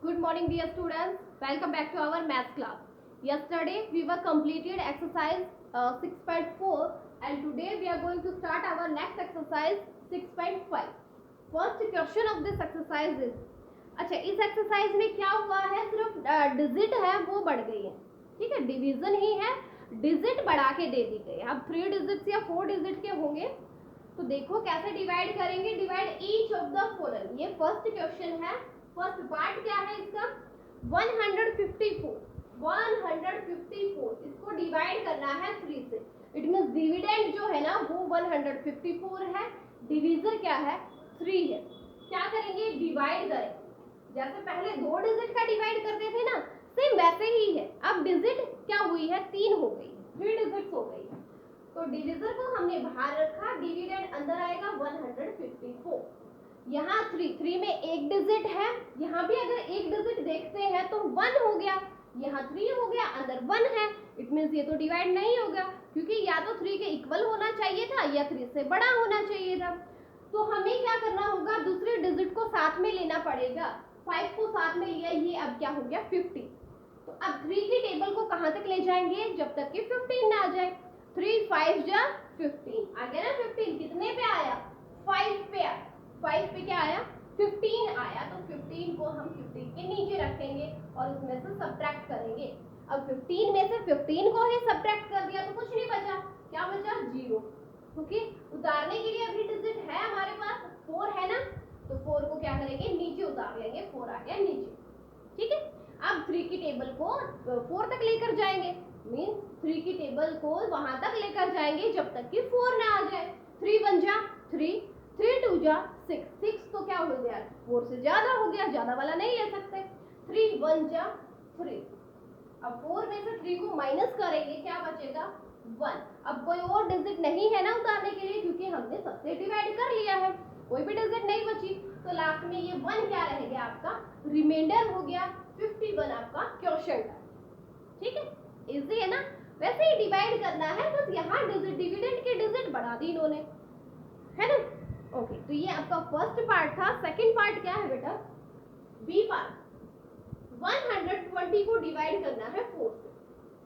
Good morning, dear students. Welcome back to our math class. Yesterday we were completed exercise 6.4 and today we are going to start our next exercise 6.5. First question of this exercise is अच्छा इस exercise में क्या हुआ है, सिर्फ digit है वो बढ़ गई है. ठीक है, डिवीजन ही है, डिजिट बढ़ा के दे दी गई. अब 3 डिजिट या 4 डिजिट के होंगे तो देखो कैसे डिवाइड करेंगे. Divide each of the following. ये फर्स्ट क्वेश्चन है. फर्स्ट पार्ट क्या है इसका, 154. इसको डिवाइड करना है 3 से. इट मींस डिविडेंड जो है ना वो 154 है, डिवीजर क्या है 3 है. क्या करेंगे, डिवाइड करें. जैसे पहले 2 डिजिट का डिवाइड करते थे ना, सेम वैसे ही है. अब डिजिट क्या हुई है, 3 हो गई, 3 डिजिट्स हो गई है. तो डिविजर को हमने बाहर रखा, डिविडेंड अंदर आएगा 154. यहाँ 3 में एक डिजिट है, यहाँ भी अगर एक डिजिट देखते हैं तो 1 हो गया, यहाँ 3 हो गया, अंदर 1 है. इट मींस ये तो डिवाइड नहीं होगा क्योंकि या तो 3 के इक्वल होना चाहिए था या 3 से बड़ा होना चाहिए था. तो हमें क्या करना होगा, दूसरे डिजिट को साथ में लेना पड़ेगा. 5 को साथ में लिया, ये अब क्या हो गया 50. तो अब 3 की टेबल को कहाँ तक ले जाएंगे, जब तक कि 15 ना आ जाए. 3 5 जा 15 आ गया ना. 15 कितने पे आया, 5 पे आया. 5 पे क्या आया, 15 आया. तो 15 को हम 15 के नीचे रखेंगे और उसमें से सब्ट्रैक्ट करेंगे. अब 15 में से 15 को ही सब्ट्रैक्ट कर दिया तो कुछ नहीं बचा. क्या बचा, 0. क्योंकि उतारने के लिए अभी डिजिट है हमारे पास, 4 है ना, तो 4 को क्या करेंगे, नीचे उतार लेंगे. 4 आ गया नीचे. ठीक है, अब 3 की टेबल को 4 तक लेकर जाएंगे. मींस 3 की टेबल को वहां तक लेकर जाएंगे जब तक कि 4 ना आ जाए. 3 1 जा 3, 3 2 जा 6. 6 तो क्या हो गया, 4 से ज्यादा हो गया, ज्यादा वाला नहीं ले सकते. 3 1 जा 3. अब 4 में से 3 को माइनस करेंगे, क्या बचेगा 1. अब कोई और डिजिट नहीं है ना उतारने के लिए क्योंकि हमने सबसे डिवाइड कर लिया है, कोई भी डिजिट नहीं बची. तो लास्ट में ये 1 क्या रह गया आपका, रिमाइंडर हो गया. 51 आपका क्वेश्चन था. ठीक है, इजी है ना. वैसे ही डिवाइड करना है, बस यहाँ डिजिट डिविडेंड के डिजिट बढ़ा दी इन्होंने, है ना. ओके, तो ये आपका फर्स्ट पार्ट था. सेकंड पार्ट क्या है बेटा, बी पार्ट. 120 को डिवाइड करना है 4 से.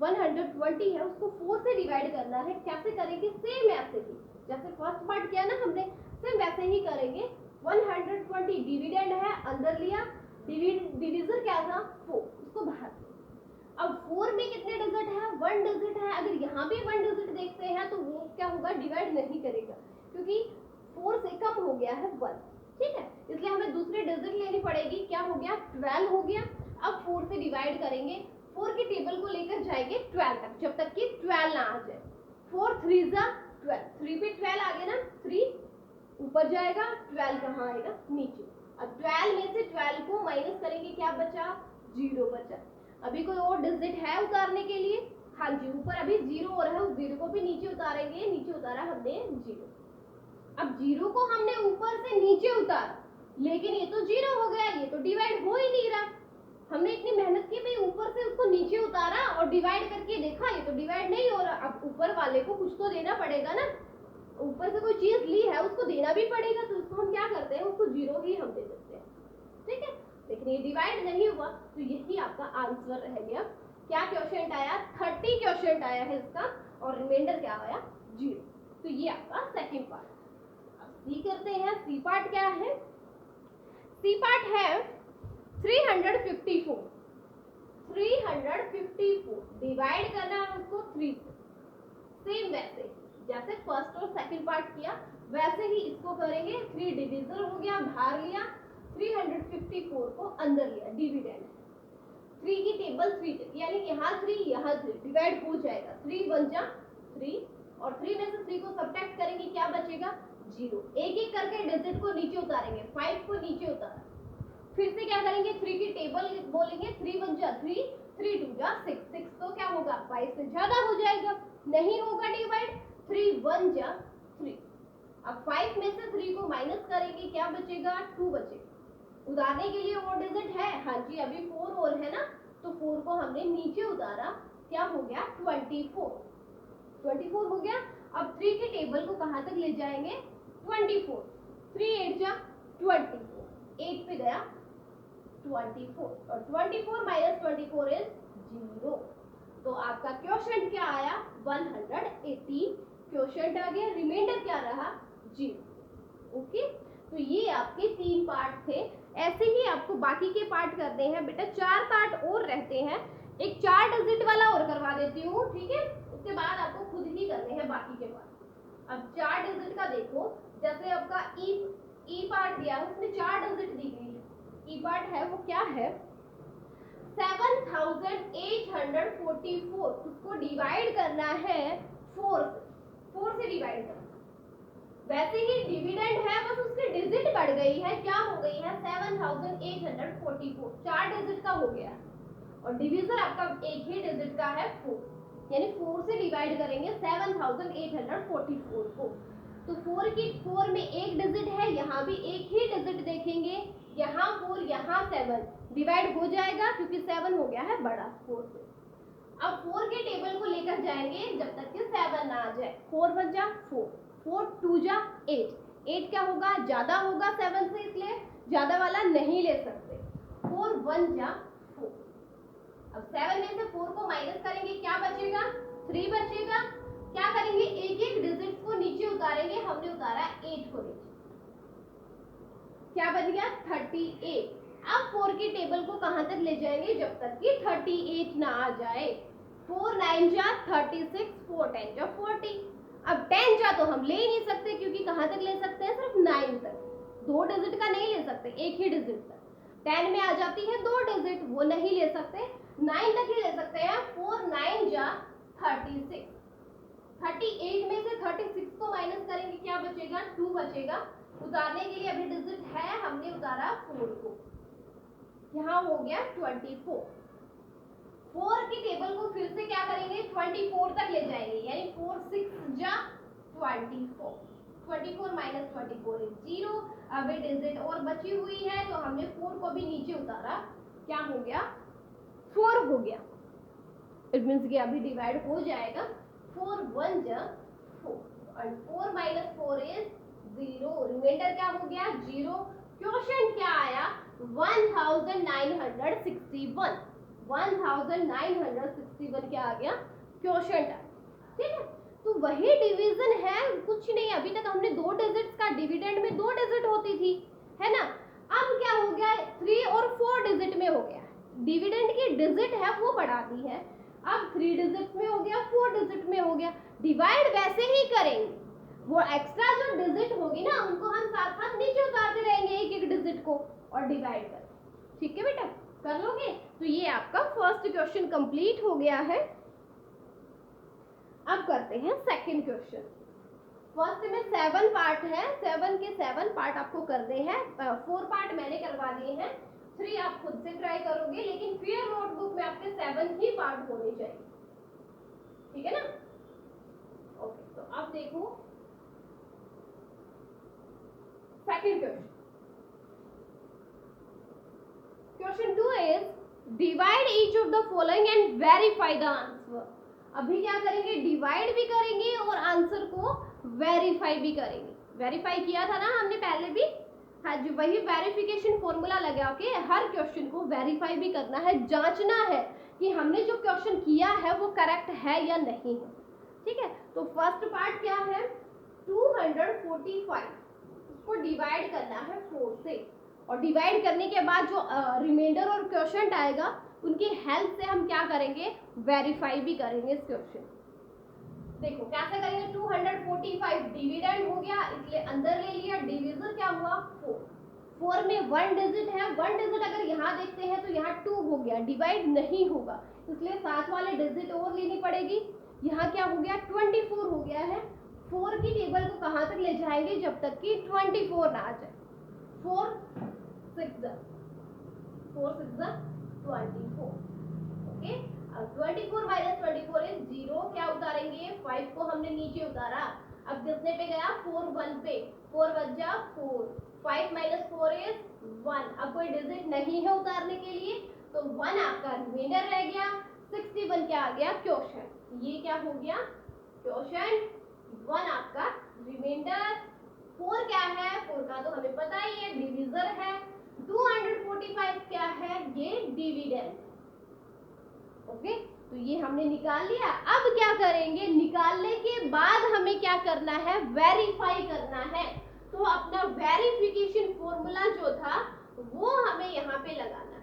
120 है उसको 4 से डिवाइड करना है. कैसे करेंगे, सेम ऐसे ही जैसे फर्स्ट पार्ट किया ना हमने, सेम वैसे ही करेंगे. 120 डिविडेंड है, अंदर लिया, डिविजर क्या था 4, उसको बाहर. अब 4 में कितने डिजिट है, 1 डिजिट है. अगर यहाँ भी 1 डिजिट देखते हैं तो वो क्या होगा, डिवाइड नहीं करेगा क्योंकि 4 से कम हो गया है 1. ठीक है, इसलिए हमें दूसरी डिजिट लेनी पड़ेगी. क्या हो गया, 12 हो गया. अब 4 से डिवाइड करेंगे, 4 की टेबल को लेकर जाएंगे 12 तक, जब तक कि 12 ना आ जाए. 4 3 जा 12, 3 पे 12 आ गया ना, 3 ऊपर जाएगा, 12 कहाँ आएगा, नीचे. अब 12 में से 12 को माइनस करेंगे, क्या बचा, 0 बचा. अभी कोई और डिजिट है उतारने के लिए, हाँ जी, ऊपर अभी 0 और है, उस 0 को भी नीचे उतारेंगे. नीचे उतारा हमने 0. अब 0 को हमने ऊपर से नीचे उतारा, लेकिन ये तो 0 हो गया, ये तो डिवाइड हो ही नहीं रहा. हमने इतनी मेहनत की भाई, ऊपर से उसको नीचे उतारा और डिवाइड करके देखा, ये तो डिवाइड नहीं हो रहा. अब ऊपर वाले को कुछ तो देना पड़ेगा ना, ऊपर से कोई चीज ली है उसको देना भी पड़ेगा. तो उसको हम क्या करते हैं, उसको 0 ही हम दे देते हैं. ठीक है, लेकिन ये डिवाइड नहीं हुआ तो यही आपका आंसर रह गया. क्या क्वेश्चन आया, 30 क्वेश्चन आया है इसका और रिमाइंडर क्या आया 0. तो ये आपका सेकंड पार्ट. सी करते हैं. सी पार्ट क्या है, सी पार्ट है 354. डिवाइड करना है उसको 3 से. सेम वैसे जैसे फर्स्ट और सेकंड पार्ट किया वैसे ही इसको करेंगे. 3 डिविजन हो गया, बाहर लिया, 354 को अंदर लिया, डिविडेंड. 3 की टेबल 3 यानी यहाँ 3 यहाँ 3 डिवाइड हो जाएगा. 3 1 जा 3 और 3 में से 3 को सब्ट्रैक्ट करेंगे, क्या बचेगा 0. एक एक करके डिजिट को नीचे उतारेंगे. 5 को नीचे उतारा, फिर से क्या करेंगे, 3 की टेबल बोलेंगे. 3 1 जा 3, 3 2 जा 6. 6 तो क्या होगा, 5 से ज्यादा हो जाएगा, नहीं होगा डिवाइड. 3 1 जा 3. अब 5 में से 3 को माइनस करेंगे, क्या बचेगा 2 बचेगा. उतारने के लिए और डिजिट है, हाँ जी, अभी 4 और है ना, तो 4 को हमने नीचे उतारा, क्या हो गया 24 हो गया. अब 3 के टेबल को कहाँ तक ले जाएंगे, 24. 3 8 जा 24, 8 पे गया 24 और 24 माइनस 24 इज 0। तो आपका क्वोशंट क्या आया 180 क्वोशंट आ गया, रिमाइंडर क्या रहा 0। ओके, तो ये आपके 3 पार्ट थे। ऐसे ही आपको बाकी के पार्ट करने हैं बेटा, 4 पार्ट और रहते हैं। एक 4 डिजिट वाला और करवा देती हूँ, ठीक है, उसके बाद आपको खुद ही करने हैं बाकी के पार्ट। अब 4 डिजिट का देखो, जैसे आपका ई पार्ट दिया है उसमें 4 डिजिट दी गई है। ई पार्ट है वो क्या है 7844, उसको डिवाइड करना है 4 से डिवाइड करना। वैसे ही डिविडेंड है, बस उसकी डिजिट बढ़ गई है, क्या हो गई है 7844, 4 डिजिट का हो गया। और डिवीजर आपका एक ही डिजिट का है 4, यानी 4 से डिवाइड करेंगे 7844 को। तो 4 में एक डिजिट है, यहाँ भी एक ही डिजिट देखेंगे, यहाँ 4 यहाँ 7 डिवाइड हो जाएगा क्योंकि 7 हो गया है बड़ा 4 से। अब 4 के टेबल को लेकर जाएंगे जब तक कि 7 ना आ जाए। 4 1 जा 4, 4 2 जा 8, 8 क्या होगा ज्यादा होगा 7 से, इसलिए ज्यादा वाला नहीं ले सकते। 4 1 जा 4। अब 7 में से 4 को माइनस करेंगे, क्या बचेगा 3 बचेगा। क्या करेंगे एक एक डिजिट को नीचे उतारेंगे, हमने उतारा 8 को नीचे, क्या बन गया 38। अब 4 की टेबल को कहां तक ले जाएंगे जब तक कि 38 ना आ जाए। 4 9 जा 36, 4 10 जा 40। अब 10 जा तो हम ले ही नहीं सकते क्योंकि कहां तक ले सकते हैं सिर्फ 9 तक, 2 डिजिट का नहीं ले सकते, एक ही डिजिट तक। 10 में आ जाती है 2 डिजिट, वो नहीं ले सकते, 9 तक ही ले सकते हैं। 4 9 जा 36, 38 में से 36 को माइनस करेंगे, क्या बचेगा 2 बचेगा। उतारने के लिए अभी डिजिट है, हमने उतारा 4 को, यहाँ हो गया 24। 4 की टेबल को फिर से क्या करेंगे 24 तक ले जाएंगे, यानी 4 6 जा 24, 24 माइनस 24 इज 0। अब ये डिजिट और बची हुई है तो हमने 4 को भी नीचे उतारा, क्या हो गया 4 हो गया। इट मींस कि अभी डिवाइड हो जाएगा। 4 1 जा 4 और 4 माइनस 4 इज 0, रिमाइंडर क्या हो गया 0। क्वोशंट क्या आया 1961, 1961 क्या आ गया क्वोशंट आ, ठीक है। तो वही डिवीजन है, कुछ नहीं। अभी तक हमने 2 डिजिट्स का, डिविडेंड में 2 डिजिट होती थी, है ना। अब क्या हो गया 3 और 4 डिजिट में हो गया, डिविडेंड की डिजिट है वो बढ़ा दी है। अब 3 डिजिट में हो गया, 4 डिजिट में हो गया। डिवाइड वैसे ही करेंगे, वो एक्स्ट्रा जो डिजिट होगी ना उनको हम साथ साथ नीचे उतारते रहेंगे एक एक डिजिट को और डिवाइड करें, ठीक है बेटा, कर लोगे। तो ये आपका फर्स्ट क्वेश्चन कंप्लीट हो गया है। अब करते हैं सेकंड क्वेश्चन। फर्स्ट में 7 पार्ट है, 7 के 7 पार्ट आपको करने हैं। 4 पार्ट मैंने करवा दिए हैं, 3 आप खुद से ट्राई करोगे, लेकिन फिर नोटबुक में आपके 7 ही पार्ट होने चाहिए, ठीक है ना। ओके, तो अब देखो second question. Question 2 is divide each of the following and verify the answer. अभी क्या करेंगे डिवाइड भी करेंगे और आंसर को वेरीफाई भी करेंगे। वेरीफाई किया था ना हमने पहले भी, हाँ जी, वही वेरिफिकेशन फॉर्मूला लगा के हर क्वेश्चन को वेरीफाई भी करना है, जांचना है कि हमने जो क्वेश्चन किया है वो करेक्ट है या नहीं है, ठीक है। तो फर्स्ट पार्ट क्या है 245, उसको डिवाइड करना है 4 से, और डिवाइड करने के बाद जो रिमाइंडर और क्वोशंट आएगा उनकी हेल्प से हम क्या करेंगे वेरीफाई भी करेंगे इस क्वेश्चन। देखो कैसे करेंगे 245 डिविडेंड हो गया इसलिए अंदर ले लिया, डिवीजर क्या हुआ 4, 4 में 1 डिजिट है, 1 डिजिट अगर यहाँ देखते हैं तो यहाँ 2 हो गया, डिवाइड नहीं होगा इसलिए साथ वाले डिजिट और लेनी पड़ेगी। यहाँ क्या हो गया 24 हो गया है। 4 की टेबल को कहाँ तक ले जाएंगे जब तक कि 24 ना आ जाए। 4 6 24, ओके। अब 24 माइनस 24 इज 0, क्या उतारेंगे 5 को हमने नीचे उतारा, अब कितने पे गया 4 1 पे, 4 1 जा 4, 5 माइनस 4 इज 1। अब कोई डिजिट नहीं है उतारने के लिए तो 1 आपका रिमाइंडर रह गया। 61 क्या आ गया क्वोशंट, ये क्या हो गया क्वोशंट, 1 आपका रिमाइंडर। 4 क्या है 4 का तो हमें पता ही है डिवीजर है। 245 क्या ये डिविडेंड। ओके, तो ये हमने निकाल लिया। अब क्या करेंगे, निकालने के बाद हमें क्या करना है, वेरीफाई करना है। तो अपना वेरिफिकेशन फॉर्मूला जो था वो हमें यहाँ पे लगाना है।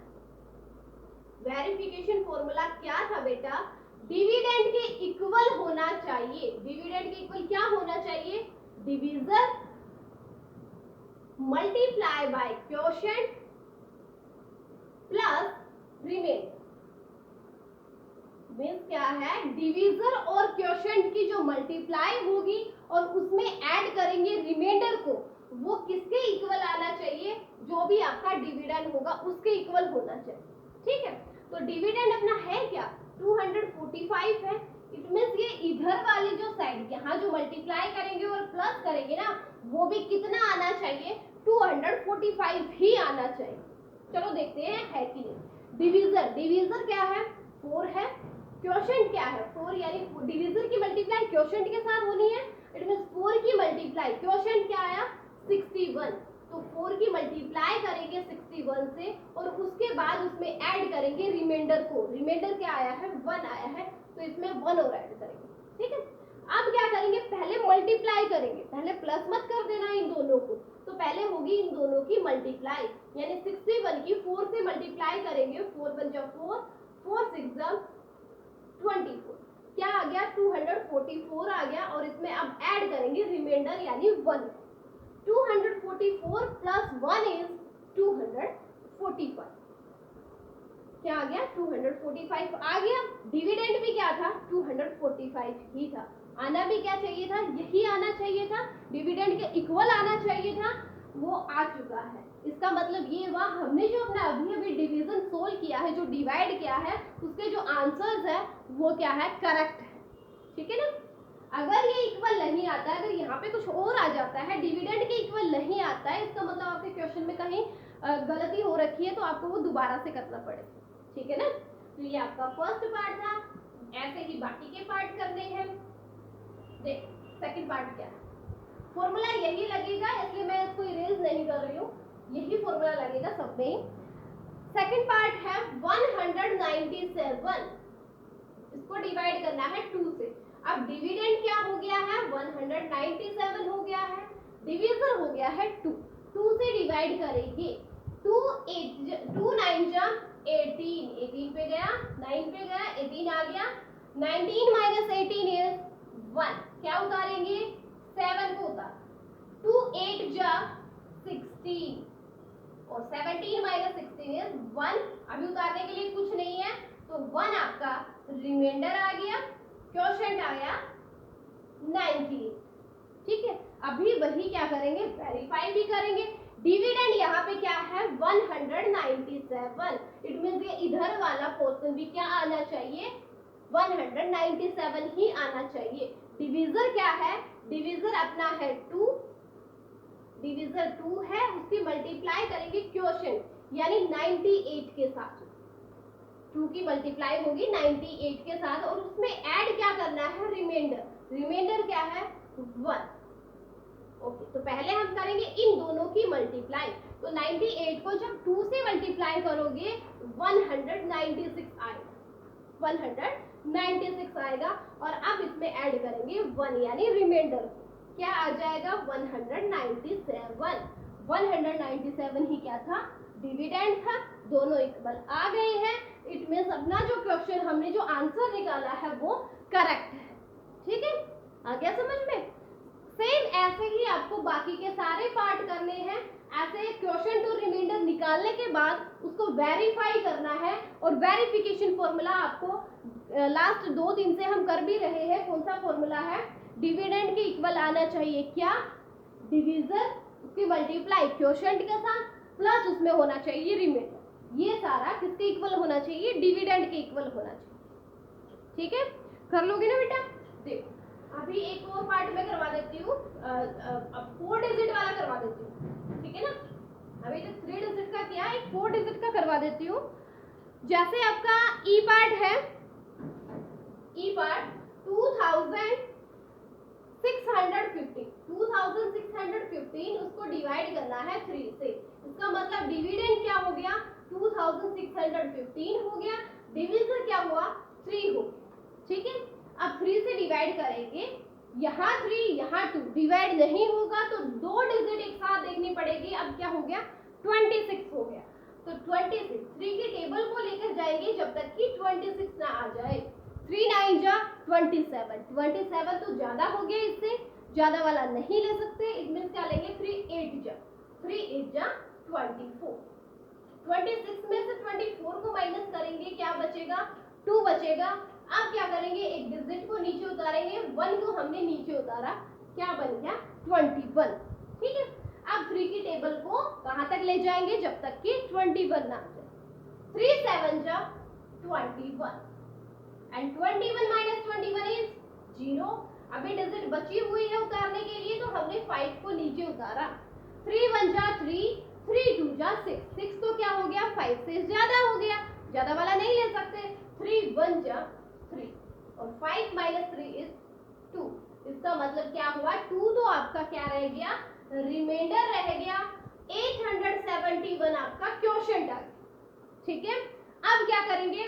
वेरिफिकेशन फॉर्मूला क्या था बेटा, डिविडेंड के इक्वल होना चाहिए। डिविडेंड के इक्वल क्या होना चाहिए, division multiply by quotient plus remainder. Means क्या है, डिविजर और क्वोशिएंट की जो मल्टीप्लाई होगी और उसमें ऐड करेंगे रिमाइंडर को, वो किसके इक्वल आना चाहिए, जो भी आपका डिविडेंड होगा उसके इक्वल होना चाहिए। ठीक है, तो डिविडेंड अपना है क्या, 245 है। इट मींस ये इधर वाली जो साइड यहाँ जो मल्टीप्लाई करेंगे और प्लस करेंगे ना, वो भी कितना आना चाहिए, 245 ही आना चाहिए। चलो देखते हैं है कि नहीं। डिविजर, डिविजर क्या है, 4 है। क्वोशिएंट क्या है, 4, यानी डिविजर की मल्टीप्लाई क्वोशिएंट के साथ होनी है। इट मींस 4 की मल्टीप्लाई क्वोशिएंट क्या आया, 61। तो 4 की मल्टीप्लाई करेंगे 61 से और उसके बाद उसमें ऐड करेंगे रिमाइंडर को। रिमाइंडर क्या आया है, 1 आया है, तो इसमें 1 और ऐड करेंगे। ठीक है, अब क्या करेंगे, पहले मल्टीप्लाई करेंगे, पहले प्लस मत कर देना इन दोनों को। तो पहले होगी इन दोनों की मल्टीप्लाई, यानी 61 की 4 से मल्टीप्लाई करेंगे। 4 × 4, 4 × 6 24, क्या आ गया, 244 आ गया। और इसमें अब ऐड करेंगे रिमाइंडर यानी 1। 244 प्लस 1 इज 245। क्या आ गया, 245 आ गया। डिविडेंड भी क्या था, 245 ही था। आना भी क्या चाहिए था, यही आना चाहिए था, डिविडेंड के इक्वल आना चाहिए था, वो आ चुका है। इसका मतलब ये हुआ, हमने जो अपना अभी अभी डिवीजन सोल्व किया है, जो डिवाइड किया है, उसके जो आंसर्स है वो क्या है, करेक्ट है। ठीक है ना। अगर ये इक्वल नहीं आता है, अगर यहाँ पे कुछ और आ जाता है, डिविडेंड के इक्वल नहीं आता है, इसका मतलब आपके क्वेश्चन में कहीं गलती हो रखी है, तो आपको वो दोबारा से करना पड़ेगा। ठीक है ना। तो ये आपका फर्स्ट पार्ट था, ऐसे ही बाकी के पार्ट करने हैं। देख सेकंड पार्ट क्या है, फॉर्मूला यही लगेगा, इसलिए मैं इसको इरेज नहीं कर रही हूँ, यही फॉर्मूला लगेगा सब में। सेकंड पार्ट है 197, इसको डिवाइड करना है 2 से। अब डिविडेंड क्या हो गया है, 197 हो गया है, डिविजन हो गया है 2। 2 से डिवाइड करेंगे, 2 9 जा 18, 18 पे गया, 9 पे गया, 18 आ गया। 19 - 18 इज 1, क्या उतारेंगे, 7 को उतार। 2 8 जा 16 और 17 - 16 इज 1। अभी उतारने के लिए कुछ नहीं है, तो 1 आपका रिमाइंडर आ गया, क्वोशिएंट आया 90। ठीक है, अभी वही क्या करेंगे, वेरीफाई भी करेंगे। डिविडेंड यहाँ पे क्या है, 197। इट मींस ये इधर वाला पोर्शन भी क्या आना चाहिए, 197 ही आना चाहिए। डिविजर क्या है, डिविजर अपना है 2, डिविजर 2 है, उसकी मल्टीप्लाई करेंगे क्वोशिएंट यानी 98 के साथ। 2 की मल्टीप्लाई होगी 98 के साथ और उसमें ऐड क्या करना है, रिमाइंडर। रिमाइंडर क्या है, 1। ओके, तो पहले हम करेंगे इन दोनों की मल्टीप्लाई। तो 98 को जब 2 से मल्टीप्लाई करोगे 196 आएगा, 196 आएगा। और अब इसमें ऐड करेंगे 1 यानी रिमाइंडर, क्या आ जाएगा, 197। 197 ही क्या था, डिविडेंड था। दोनों इक्वल आ गए हैं। इट मींस अपना जो क्वेश्चन हमने जो आंसर निकाला है वो करेक्ट है। ठीक है, आ गया समझ में। सेम ऐसे ही आपको बाकी के सारे पार्ट करने हैं। ऐसे क्वोशिएंट और रिमाइंडर निकालने के बाद उसको वेरीफाई करना है। और वेरिफिकेशन फॉर्मूला आपको लास्ट 2 दिन से हम कर भी रहे हैं। कौन सा फॉर्मूला है, डिविडेंड के इक्वल आना चाहिए क्या, डिविजन, उसकी मल्टीप्लाई क्वोशिएंट के साथ, प्लस उसमें होना चाहिए रिमाइंडर। ये सारा किसके इक्वल होना चाहिए, डिविडेंड के इक्वल होना चाहिए। ठीक है, कर लोगे ना बेटा। देखो अभी एक और पार्ट में करवा देती हूँ, अब 4 डिजिट वाला करवा देती हूँ। ठीक है ना, अभी जो 3 डिजिट का किया, एक 4 डिजिट का करवा देती हूँ। जैसे आपका ई पार्ट है, ई पार्ट 2615, उसको डिवाइड करना है 3 से। इसका मतलब डिविडेंड क्या हो गया, 2615 115 हो गया, डिविजन क्या हुआ 3 हो गया। ठीक है, अब 3 से डिवाइड करेंगे, यहाँ 3 यहाँ 2 डिवाइड नहीं होगा तो 2 डिजिट एक साथ देखनी पड़ेगी। अब क्या हो गया 26 हो गया, तो 26 3 की टेबल को लेकर जाएंगे जब तक कि 26 ना आ जाए। 3 9 जा 27, 27 तो ज्यादा हो गया, इससे ज्यादा वाला नहीं ले सकते। इट मींस क्या लेंगे 3 8 जा 24। 26 में से 24 को माइनस करेंगे, क्या बचेगा 2 बचेगा। अब क्या करेंगे, एक डिजिट को नीचे उतारेंगे, 1 को हमने नीचे उतारा, क्या बन गया 21। ठीक है, अब 3 की टेबल को कहां तक ले जाएंगे, जब तक कि 21 ना आ जाए। 3 7 जा 21 एंड 21 माइनस 21 इज 0। अभी डिजिट बची हुई है उतारने के लिए, तो हमने 5 को नीचे उतारा। 3 1 जा 3, 3 2 जा 6, 6 तो क्या हो गया 5 से ज्यादा हो गया, ज्यादा वाला नहीं ले सकते। 3 1 जा 3 और 5 माइनस 3 इज 2। इसका मतलब क्या हुआ 2 तो आपका क्या रह गया, रिमाइंडर रह गया। 871 आपका क्वोशंट आ गया। ठीक है, अब क्या करेंगे,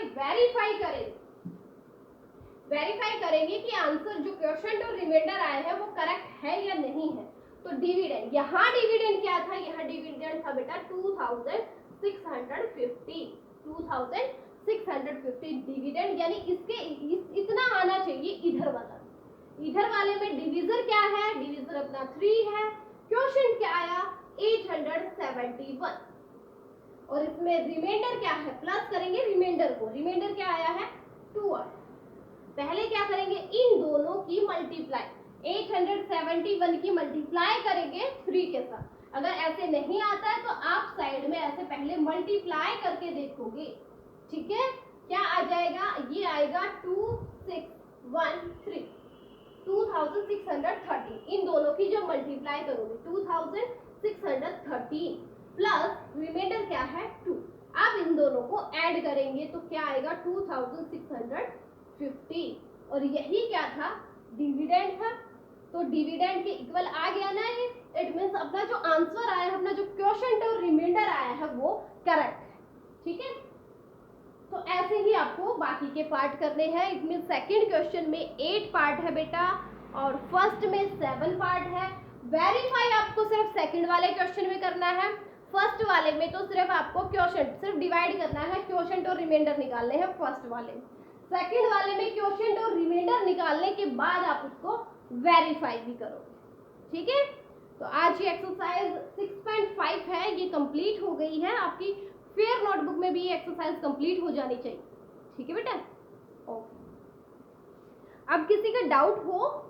वेरीफाई करेंगे कि आंसर जो क्वोशंट और रिमाइंडर आया है वो करेक्ट है या नहीं है। तो डिविडेंड, यहाँ डिविडेंड क्या था, यहाँ डिविडेंड था बेटा 2650 डिविडेंड, यानी इसके इतना आना चाहिए इधर वाले में। डिविजर क्या है, डिविजर अपना 3 है, क्वोशंट क्या आया 871 और इसमें रिमाइंडर क्या है, प्लस करेंगे रिमाइंडर को, रिमाइंडर क्या आया है 2 आया। पहले क्या करेंगे, इन दोनों की मल्टीप्लाई, 871 की मल्टीप्लाई करेंगे 3 के साथ। अगर ऐसे नहीं आता है तो आप साइड में ऐसे पहले मल्टीप्लाई करके देखोगे। ठीक है, क्या आ जाएगा, ये आएगा 2613 2613। इन दोनों की जब मल्टीप्लाई करोगे 2613 प्लस रिमाइंडर क्या है 2। अब इन दोनों को ऐड करेंगे तो क्या आएगा 2650 और यही क्या था डिविडेंड था। तो डिविडेंड के इक्वल आ गया ना ये, इट मींस अपना जो आंसर आया है, अपना जो क्वोशंट और रिमाइंडर आया है वो करेक्ट है। ठीक है, तो ऐसे ही आपको बाकी के पार्ट करने हैं। इट मींस सेकंड क्वेश्चन में 8 पार्ट है बेटा और फर्स्ट में 7 पार्ट है। वेरीफाई आपको सिर्फ सेकंड वाले क्वेश्चन में करना है, फर्स्ट वाले में तो सिर्फ आपको क्वोशंट सिर्फ डिवाइड करना है, क्वोशंट और रिमाइंडर निकालने हैं फर्स्ट वाले में। सेकंड वाले में क्वोशंट और रिमाइंडर निकालने के बाद आप उसको वेरीफाई भी करोगे। ठीक है, तो आज ये एक्सरसाइज 6.5 है, ये कंप्लीट हो गई है आपकी। फेयर नोटबुक में भी ये एक्सरसाइज कंप्लीट हो जानी चाहिए। ठीक है बेटा, ओके। अब किसी का डाउट हो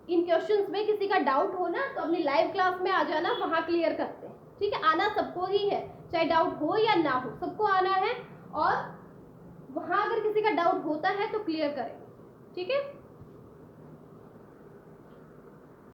इन क्वेश्चंस में, किसी का डाउट हो ना, तो अपनी लाइव क्लास में आ जाना, वहां क्लियर करते हैं। ठीक है, आना सबको ही है, चाहे डाउट हो या ना हो, सबको आना है और वहां अगर किसी का डाउट होता है तो क्लियर करें। ठीक है।